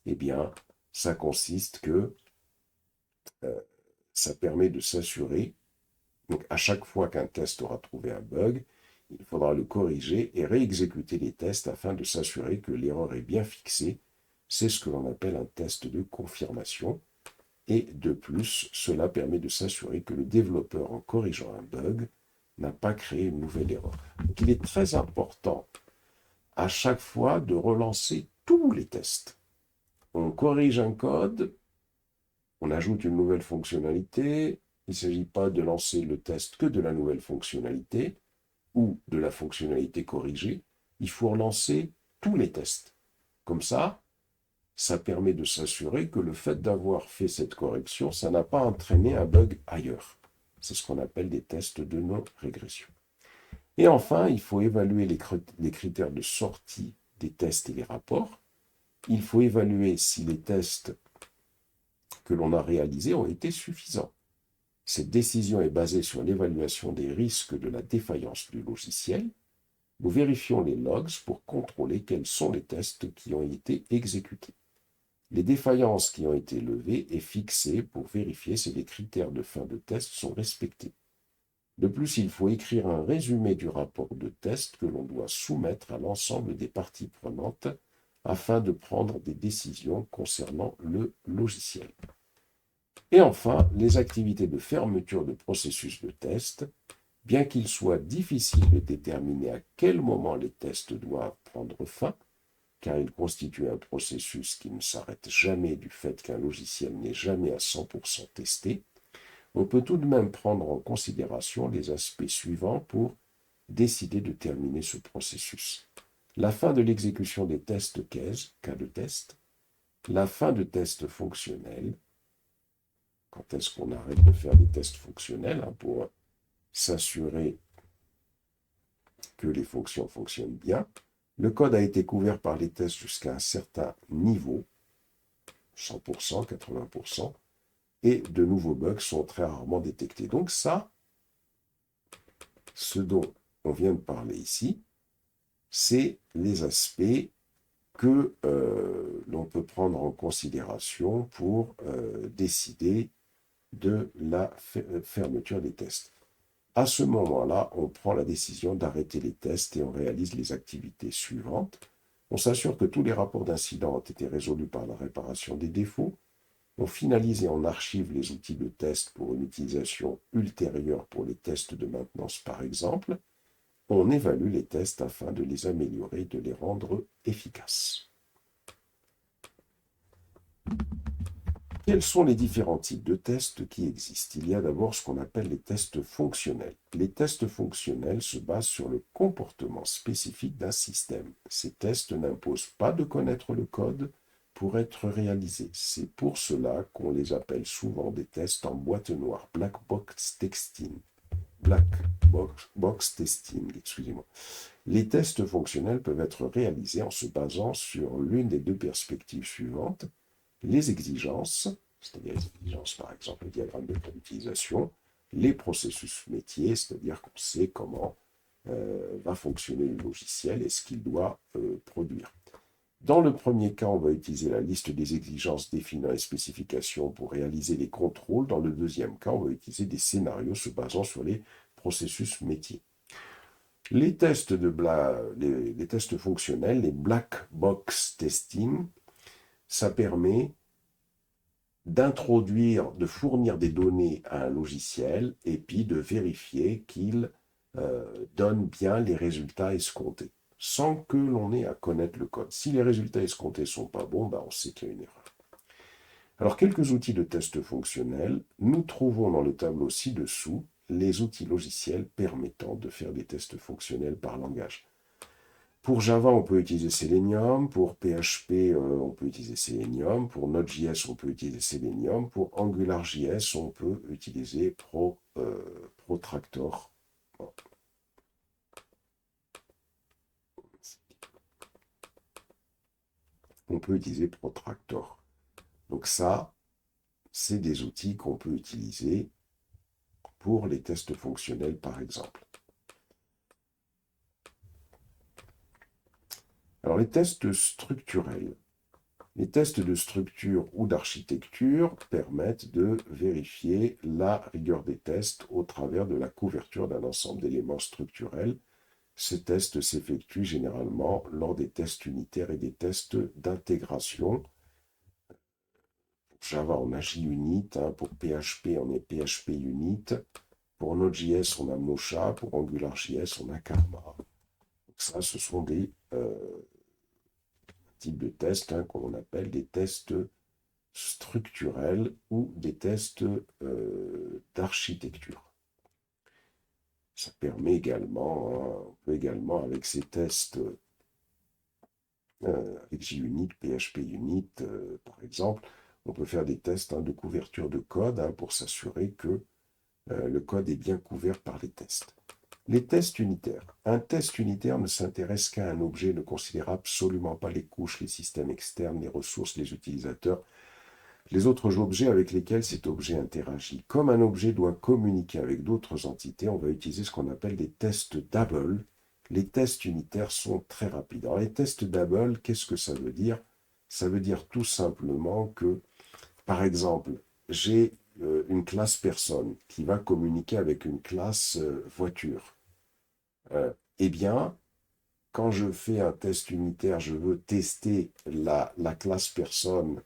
Eh bien, ça consiste que ça permet de s'assurer, donc à chaque fois qu'un test aura trouvé un bug, il faudra le corriger et réexécuter les tests afin de s'assurer que l'erreur est bien fixée. C'est ce que l'on appelle un test de confirmation. Et de plus, cela permet de s'assurer que le développeur, en corrigeant un bug, n'a pas créé une nouvelle erreur. Donc il est très important à chaque fois de relancer tous les tests. On corrige un code, on ajoute une nouvelle fonctionnalité. Il ne s'agit pas de lancer le test que de la nouvelle fonctionnalité ou de la fonctionnalité corrigée. Il faut relancer tous les tests. Comme ça permet de s'assurer que le fait d'avoir fait cette correction, ça n'a pas entraîné un bug ailleurs. C'est ce qu'on appelle des tests de non-régression. Et enfin, il faut évaluer les critères de sortie des tests et les rapports. Il faut évaluer si les tests que l'on a réalisés ont été suffisants. Cette décision est basée sur l'évaluation des risques de la défaillance du logiciel. Nous vérifions les logs pour contrôler quels sont les tests qui ont été exécutés. Les défaillances qui ont été levées et fixées pour vérifier si les critères de fin de test sont respectés. De plus, il faut écrire un résumé du rapport de test que l'on doit soumettre à l'ensemble des parties prenantes afin de prendre des décisions concernant le logiciel. Et enfin, les activités de fermeture de processus de test. Bien qu'il soit difficile de déterminer à quel moment les tests doivent prendre fin, car ils constituent un processus qui ne s'arrête jamais du fait qu'un logiciel n'est jamais à 100% testé, on peut tout de même prendre en considération les aspects suivants pour décider de terminer ce processus. La fin de l'exécution des tests cas de test, la fin de tests fonctionnels, quand est-ce qu'on arrête de faire des tests fonctionnels pour s'assurer que les fonctions fonctionnent bien. Le code a été couvert par les tests jusqu'à un certain niveau, 100%, 80%, et de nouveaux bugs sont très rarement détectés. Donc ça, ce dont on vient de parler ici, c'est les aspects que l'on peut prendre en considération pour décider de la fermeture des tests. À ce moment-là, on prend la décision d'arrêter les tests et on réalise les activités suivantes. On s'assure que tous les rapports d'incidents ont été résolus par la réparation des défauts. On finalise et on archive les outils de test pour une utilisation ultérieure pour les tests de maintenance, par exemple. On évalue les tests afin de les améliorer et de les rendre efficaces. Quels sont les différents types de tests qui existent? Il y a d'abord ce qu'on appelle les tests fonctionnels. Les tests fonctionnels se basent sur le comportement spécifique d'un système. Ces tests n'imposent pas de connaître le code pour être réalisés. C'est pour cela qu'on les appelle souvent des tests en boîte noire, black box testing. Excusez-moi. Les tests fonctionnels peuvent être réalisés en se basant sur l'une des deux perspectives suivantes. Les exigences, c'est-à-dire les exigences par exemple le diagramme de cas d'utilisation, les processus métiers, c'est-à-dire qu'on sait comment va fonctionner le logiciel et ce qu'il doit produire. Dans le premier cas, on va utiliser la liste des exigences définant les spécifications pour réaliser les contrôles. Dans le deuxième cas, on va utiliser des scénarios se basant sur les processus métiers. Les tests, les tests fonctionnels, les black box testing, ça permet d'introduire, de fournir des données à un logiciel et puis de vérifier qu'il donne bien les résultats escomptés, sans que l'on ait à connaître le code. Si les résultats escomptés ne sont pas bons, on sait qu'il y a une erreur. Alors, quelques outils de test fonctionnels. Nous trouvons dans le tableau ci-dessous les outils logiciels permettant de faire des tests fonctionnels par langage. Pour Java, on peut utiliser Selenium. Pour PHP, on peut utiliser Selenium. Pour Node.js, on peut utiliser Selenium. Pour AngularJS, on peut utiliser Protractor. On peut utiliser Protractor. Donc ça, c'est des outils qu'on peut utiliser pour les tests fonctionnels, par exemple. Alors, les tests structurels. Les tests de structure ou d'architecture permettent de vérifier la rigueur des tests au travers de la couverture d'un ensemble d'éléments structurels. Ces tests s'effectuent généralement lors des tests unitaires et des tests d'intégration. Pour Java, on a JUnit, pour PHP, on est PHP Unit. Pour Node.js, on a Mocha. Pour AngularJS, on a Karma. Donc ça, ce sont des types de tests qu'on appelle des tests structurels ou des tests d'architecture. Ça permet également, on peut également, avec ces tests, avec JUnit, PHP Unit, par exemple, on peut faire des tests de couverture de code pour s'assurer que le code est bien couvert par les tests. Les tests unitaires. Un test unitaire ne s'intéresse qu'à un objet, ne considère absolument pas les couches, les systèmes externes, les ressources, les utilisateurs, les autres objets avec lesquels cet objet interagit. Comme un objet doit communiquer avec d'autres entités, on va utiliser ce qu'on appelle des tests double. Les tests unitaires sont très rapides. Alors les tests double, qu'est-ce que ça veut dire? Ça veut dire tout simplement que, par exemple, j'ai une classe personne qui va communiquer avec une classe voiture. Eh bien, quand je fais un test unitaire, je veux tester la classe personne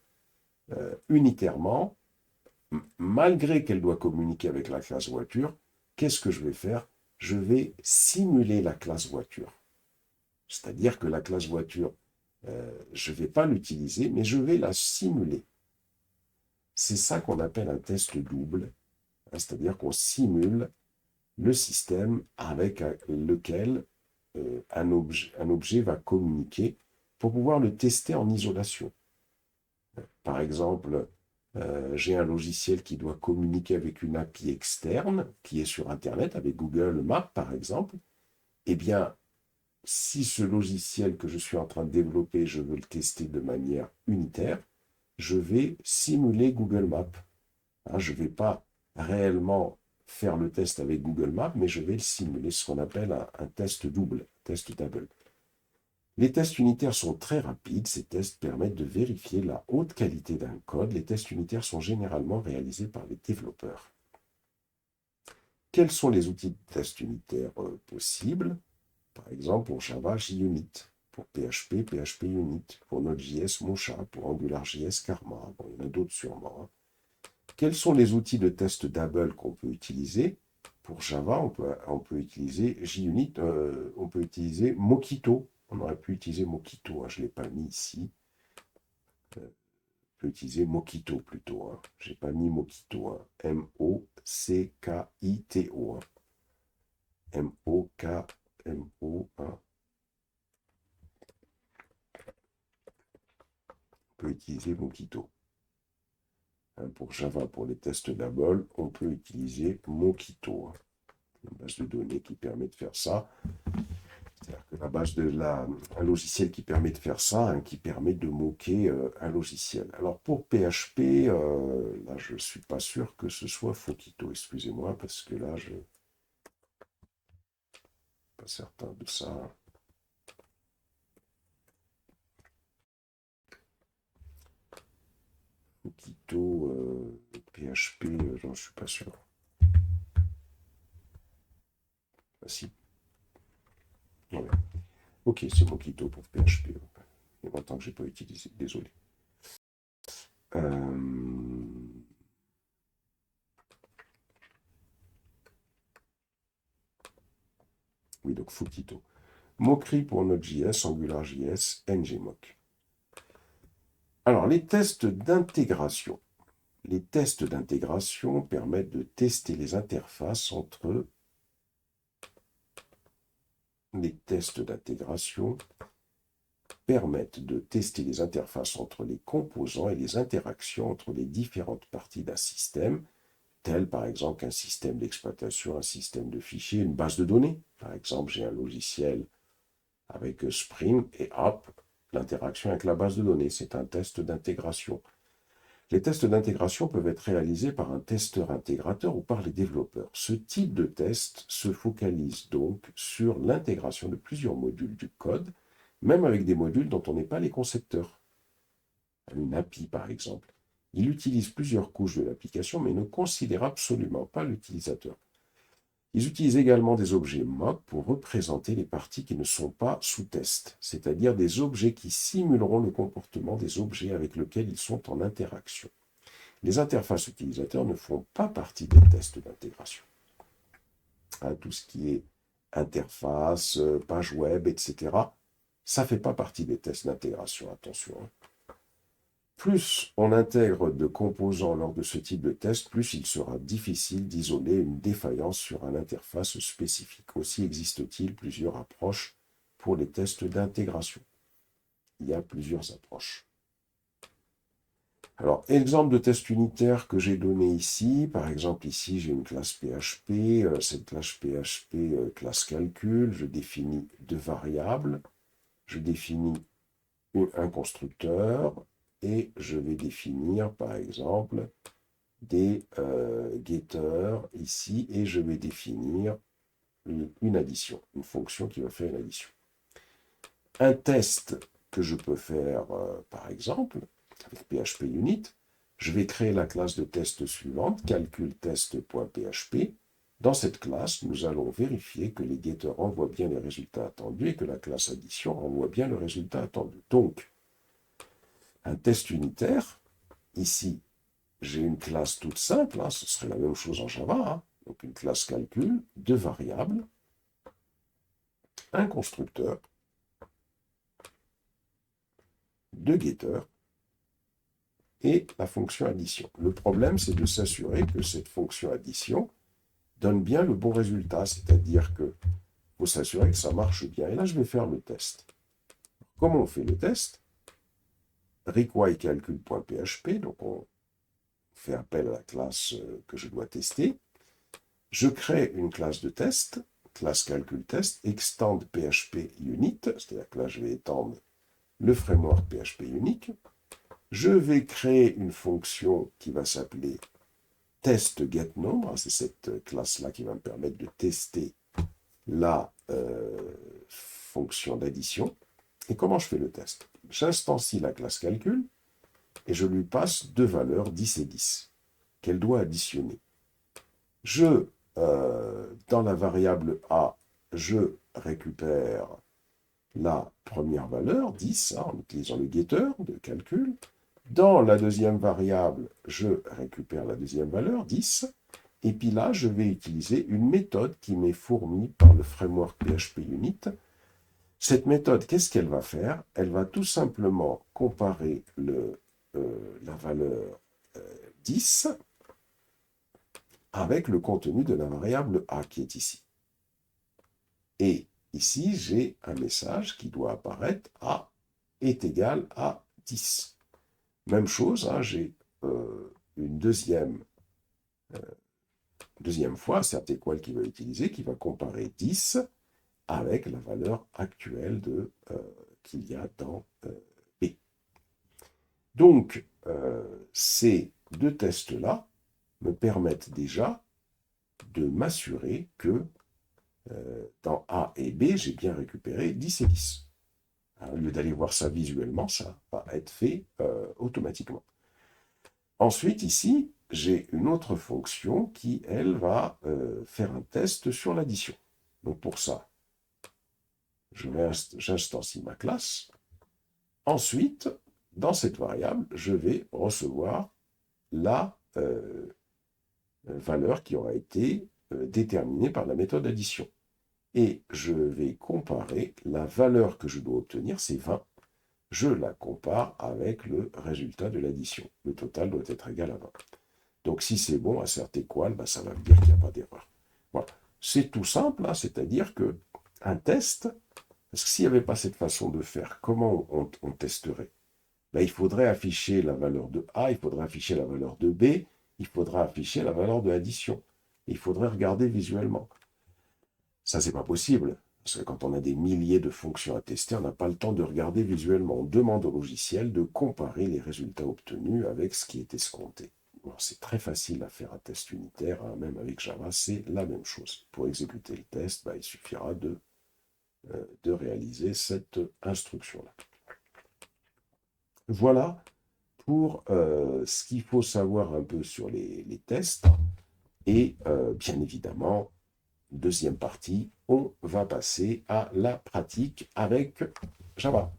unitairement, malgré qu'elle doit communiquer avec la classe voiture. Qu'est-ce que je vais faire? Je vais simuler la classe voiture. C'est-à-dire que la classe voiture, je ne vais pas l'utiliser, mais je vais la simuler. C'est ça qu'on appelle un test double, c'est-à-dire qu'on simule le système avec lequel un objet va communiquer pour pouvoir le tester en isolation. Par exemple, j'ai un logiciel qui doit communiquer avec une API externe qui est sur Internet, avec Google Maps par exemple. Eh bien, si ce logiciel que je suis en train de développer, je veux le tester de manière unitaire, je vais simuler Google Maps. Je ne vais pas réellement faire le test avec Google Maps, mais je vais le simuler, ce qu'on appelle un test double, test double. Les tests unitaires sont très rapides. Ces tests permettent de vérifier la haute qualité d'un code. Les tests unitaires sont généralement réalisés par les développeurs. Quels sont les outils de tests unitaires possibles? Par exemple, pour Java, JUnit. Pour PHP, PHP Unit. Pour Node.js, Mocha. Pour AngularJS, Karma. Bon, il y en a d'autres sûrement. Quels sont les outils de test double qu'on peut utiliser? Pour Java, on peut utiliser JUnit, on peut utiliser Mockito. On aurait pu utiliser Mockito, je ne l'ai pas mis ici. On peut utiliser Mockito plutôt. Je n'ai pas mis Mockito. M-O-C-K-I-T-O. M-O-K-M-O. On peut utiliser Mockito. Pour Java, pour les tests double, on peut utiliser Mockito. Une base de données qui permet de faire ça. C'est-à-dire que un logiciel qui permet de faire ça, qui permet de moquer un logiciel. Alors pour PHP, là je ne suis pas sûr que ce soit Fockito, excusez-moi, parce que là je ne suis pas certain de ça. Fockito, PHP, j'en suis pas sûr. Ah si. Ouais. Ok, c'est Mockito pour PHP. Il y a longtemps que je n'ai pas utilisé, désolé. Oui, donc Fockito. Mockri pour Node.js, AngularJS, NGMock. Alors, les tests d'intégration. Les tests d'intégration permettent de tester les interfaces entre les tests d'intégration permettent de tester les interfaces entre les composants et les interactions entre les différentes parties d'un système, tel par exemple qu'un système d'exploitation, un système de fichiers, une base de données. Par exemple, j'ai un logiciel avec Spring et hop, l'interaction avec la base de données, c'est un test d'intégration. Les tests d'intégration peuvent être réalisés par un testeur intégrateur ou par les développeurs. Ce type de test se focalise donc sur l'intégration de plusieurs modules du code, même avec des modules dont on n'est pas les concepteurs. Une API par exemple. Il utilise plusieurs couches de l'application mais ne considère absolument pas l'utilisateur. Ils utilisent également des objets mock pour représenter les parties qui ne sont pas sous test, c'est-à-dire des objets qui simuleront le comportement des objets avec lesquels ils sont en interaction. Les interfaces utilisateurs ne font pas partie des tests d'intégration. Tout ce qui est interface, page web, etc., ça ne fait pas partie des tests d'intégration, attention. Plus on intègre de composants lors de ce type de test, plus il sera difficile d'isoler une défaillance sur une interface spécifique. Aussi existe-t-il plusieurs approches pour les tests d'intégration. Il y a plusieurs approches. Alors, exemple de test unitaire que j'ai donné ici. Par exemple, ici, j'ai une classe PHP. Cette classe PHP, classe calcul. Je définis deux variables. Je définis un constructeur. Et je vais définir, par exemple, des getters ici, et je vais définir une addition, une fonction qui va faire une addition. Un test que je peux faire, par exemple, avec PHP Unit, je vais créer la classe de test suivante, calcultest.php. Dans cette classe, nous allons vérifier que les getters envoient bien les résultats attendus et que la classe addition envoie bien le résultat attendu. Donc, un test unitaire, ici, j'ai une classe toute simple, ce serait la même chose en Java, donc une classe calcul, deux variables, un constructeur, deux getters, et la fonction addition. Le problème, c'est de s'assurer que cette fonction addition donne bien le bon résultat, c'est-à-dire qu'il faut s'assurer que ça marche bien. Et là, je vais faire le test. Comment on fait le test? requirecalcul.php, donc on fait appel à la classe que je dois tester. Je crée une classe de test, classe calculTest, extend PHP Unit, c'est-à-dire que là je vais étendre le framework PHP unique. Je vais créer une fonction qui va s'appeler testGetNumber, c'est cette classe-là qui va me permettre de tester la fonction d'addition. Et comment je fais le test? J'instancie la classe calcul et je lui passe deux valeurs 10 et 10 qu'elle doit additionner. Dans la variable A, je récupère la première valeur, 10, en utilisant le getter de calcul. Dans la deuxième variable, je récupère la deuxième valeur, 10. Et puis là, je vais utiliser une méthode qui m'est fournie par le framework PHP Unit. Cette méthode, qu'est-ce qu'elle va faire? Elle va tout simplement comparer la valeur 10 avec le contenu de la variable A qui est ici. Et ici, j'ai un message qui doit apparaître, A est égal à 10. Même chose, j'ai une deuxième fois, certes équal qui va utiliser, qui va comparer 10 avec la valeur actuelle qu'il y a dans B. Donc, ces deux tests-là me permettent déjà de m'assurer que dans A et B, j'ai bien récupéré 10 et 10. Au lieu d'aller voir ça visuellement, ça va être fait automatiquement. Ensuite, ici, j'ai une autre fonction qui, elle, va faire un test sur l'addition. Donc pour ça, j'instancie ma classe. Ensuite, dans cette variable, je vais recevoir la valeur qui aura été déterminée par la méthode addition. Et je vais comparer la valeur que je dois obtenir, c'est 20. Je la compare avec le résultat de l'addition. Le total doit être égal à 20. Donc si c'est bon, à certes équal, ça va me dire qu'il n'y a pas d'erreur. Voilà. C'est tout simple, c'est-à-dire qu'un test, parce que s'il n'y avait pas cette façon de faire, comment on testerait? Il faudrait afficher la valeur de A, il faudrait afficher la valeur de B, il faudra afficher la valeur de l'addition. Il faudrait regarder visuellement. Ça, c'est pas possible. Parce que quand on a des milliers de fonctions à tester, on n'a pas le temps de regarder visuellement. On demande au logiciel de comparer les résultats obtenus avec ce qui est escompté. Bon, c'est très facile à faire un test unitaire, hein, même avec Java, c'est la même chose. Pour exécuter le test, il suffira de réaliser cette instruction-là. Voilà pour ce qu'il faut savoir un peu sur les tests. Et bien évidemment, deuxième partie, on va passer à la pratique avec Java.